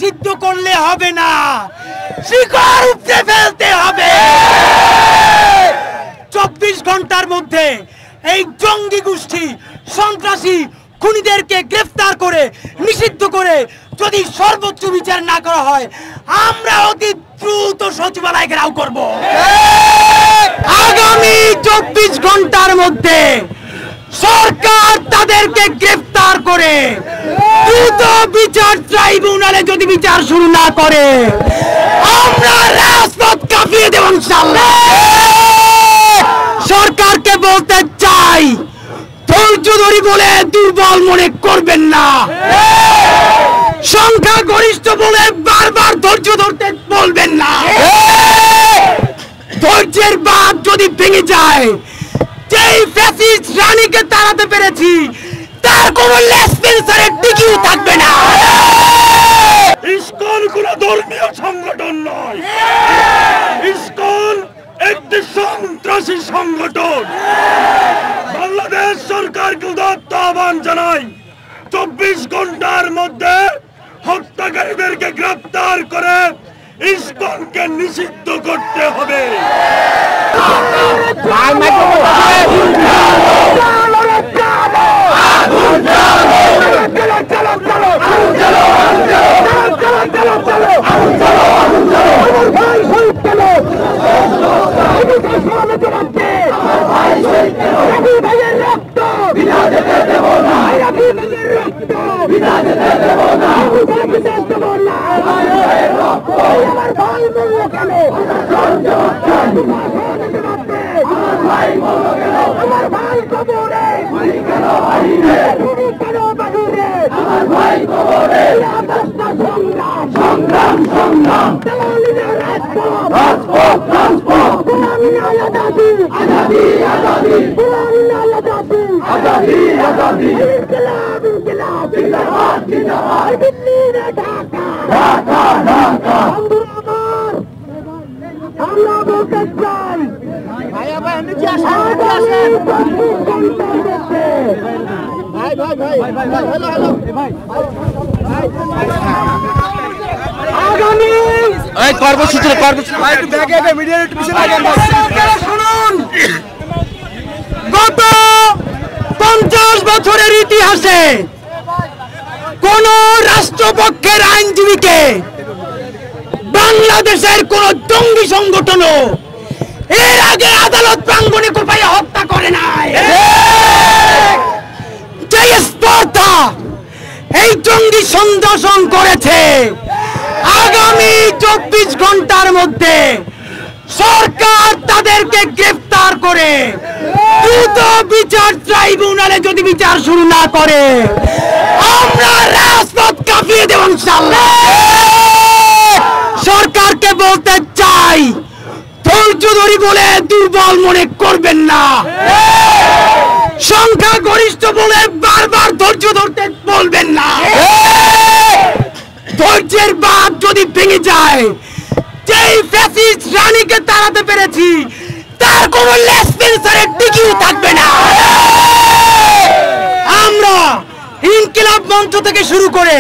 নিষিদ্ধ করলে হবে না, শিকড় উপড়ে ফেলতে হবে। 24 ঘন্টার মধ্যে এই জঙ্গি গোষ্ঠী সন্ত্রাসী খুনিদেরকে গ্রেফতার করে নিষিদ্ধ করে যদি সর্বোচ্চ বিচার না করা হয়, আমরা অতি দ্রুত সচিবালয় ঘেরাও করব। আগামী 24 ঘন্টার মধ্যে সরকার তাদেরকে গ্রেফতার করে দ্রুত বিচার ট্রাইব্যুনালে যদি বিচার শুরু না করে, আমরা রাজপথ কাঁপিয়ে দেব ইনশাআল্লাহ। সরকারকে বলতে চাই, ধৈর্য ধরি বলে দুর্বল মনে করবেন না। সংখ্যা গরিষ্ঠ বলে বারবার ধৈর্য ধরতে বলবেন না। ধৈর্যের বাঁধ যদি ভেঙে যায়, যেই ফ্যাসিস্ট রানীকে তাড়াতে পেরেছি তার কোনো লেসপেন্সারের টিকিও থাকবে না। ইসকন কোনো ধর্মীয় সংগঠন নয়, ইসকন একটি সন্ত্রাসী সংগঠন। বাংলাদেশ সরকারকে উদাত্ত আহ্বান জানাই, 24 ঘন্টার মধ্যে হত্যাকারীদেরকে গ্রেফতার করে ইসকনকে নিষিদ্ধ করতে হবে। গত 50 বছরের ইতিহাসে কোন রাষ্ট্রপক্ষের আইনজীবীকে বাংলাদেশের কোন জঙ্গি সংগঠনও এর আগে আদালত প্রাঙ্গণে কোপাইয়া হত্যা করে নাই। যে স্পর্ধা এই জঙ্গি সন্ত্রাসন করেছে, আগামী 24 ঘন্টার মধ্যে সরকার তাদেরকে গ্রেফতার করে দ্রুত বিচার ট্রাইব্যুনালে যদি বিচার শুরু না করে, আমরা রাজপথ কাঁপিয়ে দেব ইনশাআল্লাহ। সরকারকে বলতে চাই, ধৈর্য ধরি বলে দুর্বল মনে করবেন না। সংখ্যা গরিষ্ঠ বলে বারবার ধৈর্য ধরতে বলবেন না। ধৈর্যের বাঁধ যদি ভেঙে যায়, যেই ফ্যাসিস্ট রানীকে তাড়াতে পেরেছি তার কোনো লেসপেন্সারের টিকিও থাকবে না। আমরা ইনকিলাব মঞ্চ থেকে শুরু করে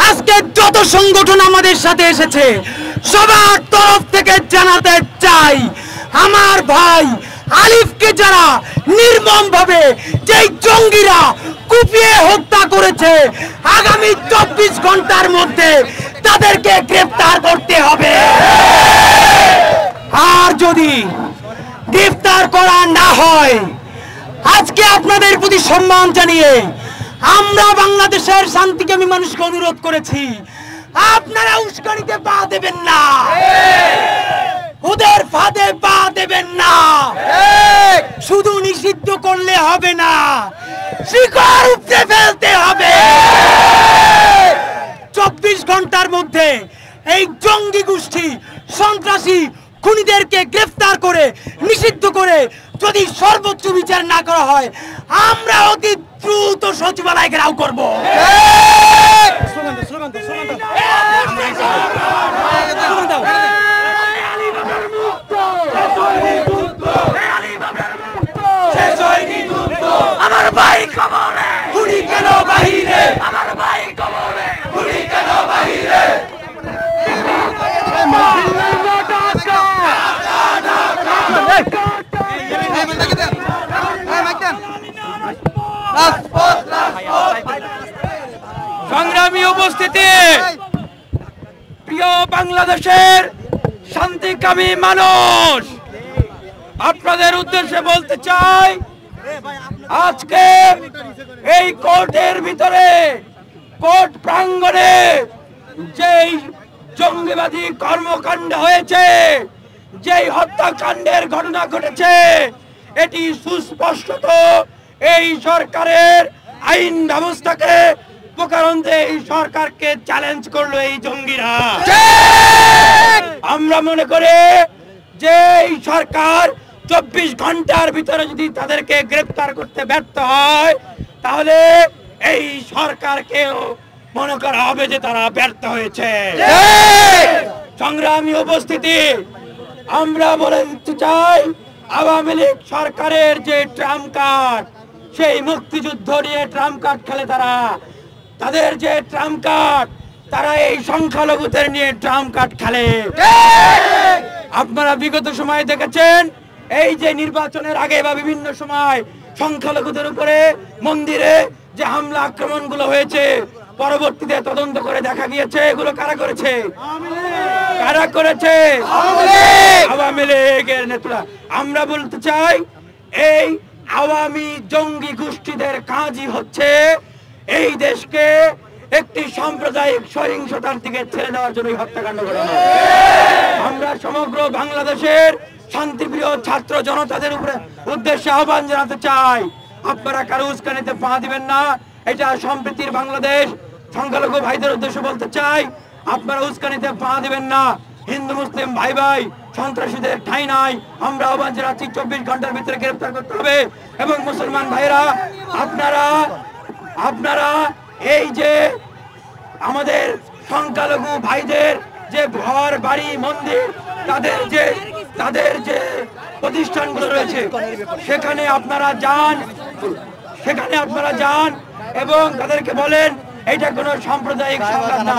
আজকে যত সংগঠন আমাদের সাথে এসেছে, সবার তরফ থেকে জানাতে চাই, আমার ভাই আলিফকে যারা নির্মমভাবে যেই জঙ্গিরা কুপিয়ে হত্যা করেছে, আগামী 24 ঘন্টার মধ্যে তাদেরকে গ্রেফতার করতে হবে। আর যদি গ্রেফতার করা না হয়, আজকে আপনাদের প্রতি সম্মান জানিয়ে আমরা বাংলাদেশের শান্তিকামী মানুষকে অনুরোধ করেছি, আপনারা উস্কানিতে পা দেবেন না, ওদের ফাঁদে পা দেবেন না। শুধু নিষিদ্ধ করলে হবে না, শিকড় উপড়ে ফেলতে হবে। 24 ঘন্টার মধ্যে এই জঙ্গি গোষ্ঠী সন্ত্রাসী খুনিদেরকে গ্রেফতার করে নিষিদ্ধ করে যদি সর্বোচ্চ বিচার না করা হয়, আমরা অতি দ্রুত সচিবালয় ঘেরাও করব। আমার ভাই কবরে, খুনি কেন বাহিরে? আমার ভাই কবরে, খুনি কেন বাহিরে? প্রিয় বাংলাদেশের শান্তিকামী মানুষ, আপনাদের উদ্দেশ্যে বলতে চাই, আজকে এই কোর্টের ভিতরে, কোর্ট প্রাঙ্গণে যেই জঙ্গিবাদী কর্মকাণ্ড হয়েছে, যেই হত্যাকাণ্ডের ঘটনা ঘটেছে, এটি সুস্পষ্টত এই সরকারের আইন ব্যবস্থাকে প্রকারান্তে এই সরকারকে চ্যালেঞ্জ করলো এই জঙ্গিরা। আমরা মনে করি যে এই সরকার 24 ঘন্টার ভিতরে যদি তাদেরকে গ্রেফতার করতে ব্যর্থ হয়, তাহলে এই সরকারকেও মনে করা হবে যে তারা ব্যর্থ হয়েছে। সংগ্রামী উপস্থিতি, আমরা বলতে চাই, আওয়ামী লীগ সরকারের যে ট্রাম্প কার্ড, সেই মুক্তিযুদ্ধ নিয়ে ট্রাম্প কার্ড খেলে তারা, তাদের যে ট্রাম্প কার্ড, তারা এই সংখ্যালঘুদের নিয়ে ট্রাম্প কার্ড খেলে। আপনারা বিগত সময় দেখেছেন, এই যে নির্বাচনের আগে বা বিভিন্ন সময় সংখ্যালঘুদের উপরে মন্দিরে যে হামলা আক্রমণগুলো হয়েছে, পরবর্তীতে তদন্ত করে দেখা গিয়েছে এগুলো কারা করেছে? কারা করেছে? আওয়ামী লীগের নেতারা। আমরা বলতে চাই, এই আওয়ামী জঙ্গি গোষ্ঠীদের কাজই হচ্ছে এই দেশকে একটি সাম্প্রদায়িক সহিংসতার দিকে ঠেলে দেওয়ার জন্য হত্যাকাণ্ড ঘটানো। আমরা সমগ্র বাংলাদেশের শান্তিপ্রিয় ছাত্র জনতাদের উপরে উদ্দেশ্যে আহ্বান জানাতে চাই, আপনারা কারো উস্কানিতে পা দিবেন না। এটা সম্প্রীতির বাংলাদেশ। সংখ্যালঘু ভাইদের উদ্দেশ্যে বলতে চাই, আপনারা উস্কানিতে পা দিবেন না। হিন্দু মুসলিম ভাই ভাই, সন্ত্রাসীদের ঠাঁই নাই। আমরা আহ্বান জানাচ্ছি 24 ঘন্টার ভিতরে গ্রেফতার করতে হবে। এবং মুসলমান ভাইরা, আপনারা এই যে আমাদের সংখ্যালঘু ভাইদের যে ঘর বাড়ি মন্দির, তাদের যে প্রতিষ্ঠানগুলো রয়েছে, সেখানে আপনারা যান এবং তাদেরকে বলেন এটা কোনো সাম্প্রদায়িক সংঘাত না,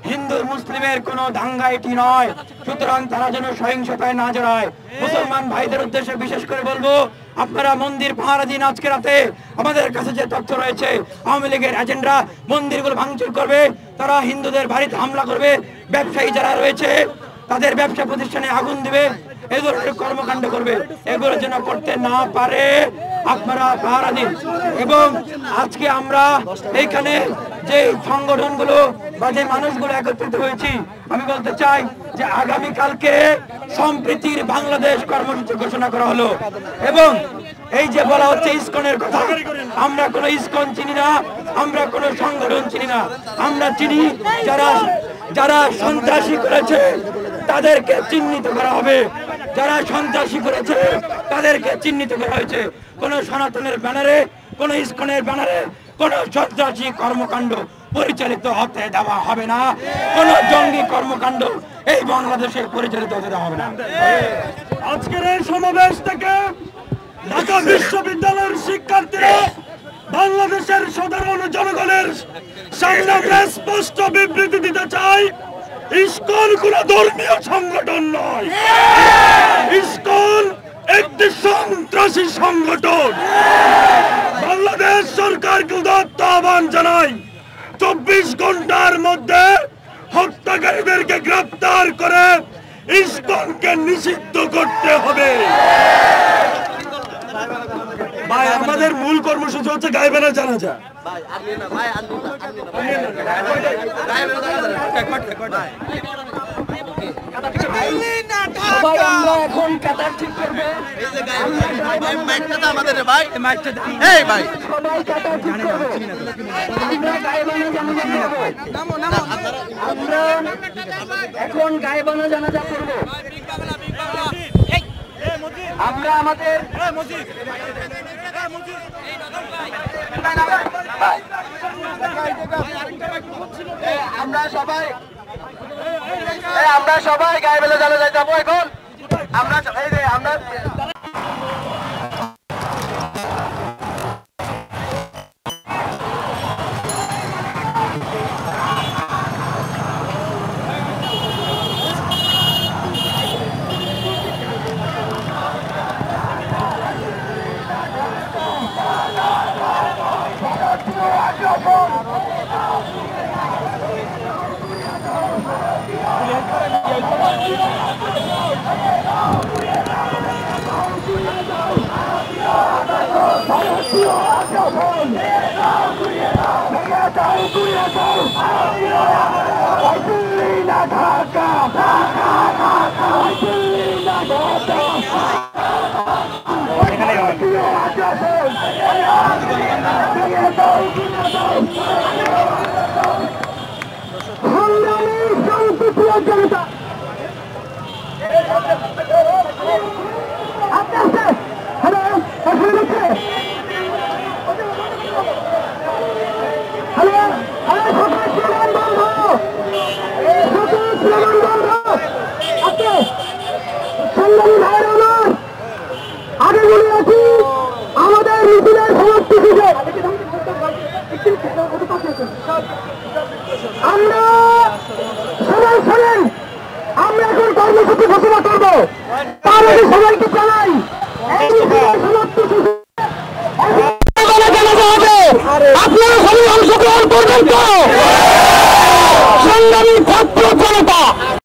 হিন্দু মুসলিমের কোনো দাঙ্গা এটি নয়। সুতরাং তারা যেন সহিংসতায় না জড়ায়। মুসলমান ভাইদের উদ্দেশ্যে বিশেষ করে বলবো, আপনারা মন্দির পাহারা দিন। আজকে রাতে আমাদের কাছে যে তথ্য রয়েছে, আওয়ামী লীগের এজেন্টরা মন্দিরগুলো ভাঙচুর করবে, তারা হিন্দুদের বাড়িতে হামলা করবে, ব্যবসায়ী যারা রয়েছে তাদের ব্যবসা প্রতিষ্ঠানে আগুন দিবে, এই ধরনের কর্মকাণ্ড করবে। এগুলো যেন করতে না পারে আপনারা পাহারা দিন। এবং আজকে আমরা এইখানে যে সংগঠনগুলো বা যে মানুষগুলো একত্রিত হয়েছি, আমি বলতে চাই যে আগামীকালকে সম্প্রীতির বাংলাদেশ কর্মসূচি ঘোষণা করা হলো। এবং এই যে বলা হচ্ছে ইসকনের কথা, আমরা কোনো ইসকন চিনি না, আমরা কোনো সংগঠন চিনি না। আমরা চিনি যারা সন্ত্রাসী করেছে তাদেরকে চিহ্নিত করা হবে। যারা সন্ত্রাসী করেছে তাদেরকে চিহ্নিত করা হয়েছে। কোন সনাতনের ব্যানারে, কোন ইসকনের ব্যানারে কোন সন্ত্রাসী কর্মকাণ্ড পরিচালিত হতে দেওয়া হবে না। কোন জঙ্গি কর্মকাণ্ড এই বাংলাদেশে পরিচালিত হতে দেওয়া হবে না। আজকের এই সমাবেশ থেকে ঢাকা বিশ্ববিদ্যালয়ের শিক্ষার্থীরা বাংলাদেশের সাধারণ জনগণের সামনে আমরা স্পষ্ট বিবৃতি দিতে চাই, ইসকন কোন ধর্মীয় সংগঠন নয়। ইসকন একটি সন্ত্রাসী সংগঠন। বাংলাদেশ সরকারকে উদাত্ত আহ্বান জানাই, 24 ঘন্টার মধ্যে হত্যাকারীদেরকে গ্রেফতার করে ইসকনকে নিষিদ্ধ করতে হবে। ভাই, আমাদের মূল কর্মসূচি হচ্ছে গায়েবানা জানাজা। সবাই আমরা এখন কাতার ঠিক করবে। এই ভাই সবাই কাতার ঠিক করবে। আমরা গায়েবানা জানাজা করব। আমরা এখন গায়েবানা জানাজা করব। আমরা আমাদের আমরা সবাই গায়ে বেলা জানাজায় যাবো এখন। আমরা আগে বলে রাখি আমাদের মিছিলের সমাপ্তি হিসেবে আমরা সবাই শোনেন, আমরা এখন কর্মসূচি ঘোষণা করবো। তার আগে সবাইকে জানাই আপনারা সবাই অংশগ্রহণ করবেন তো সংগ্রামী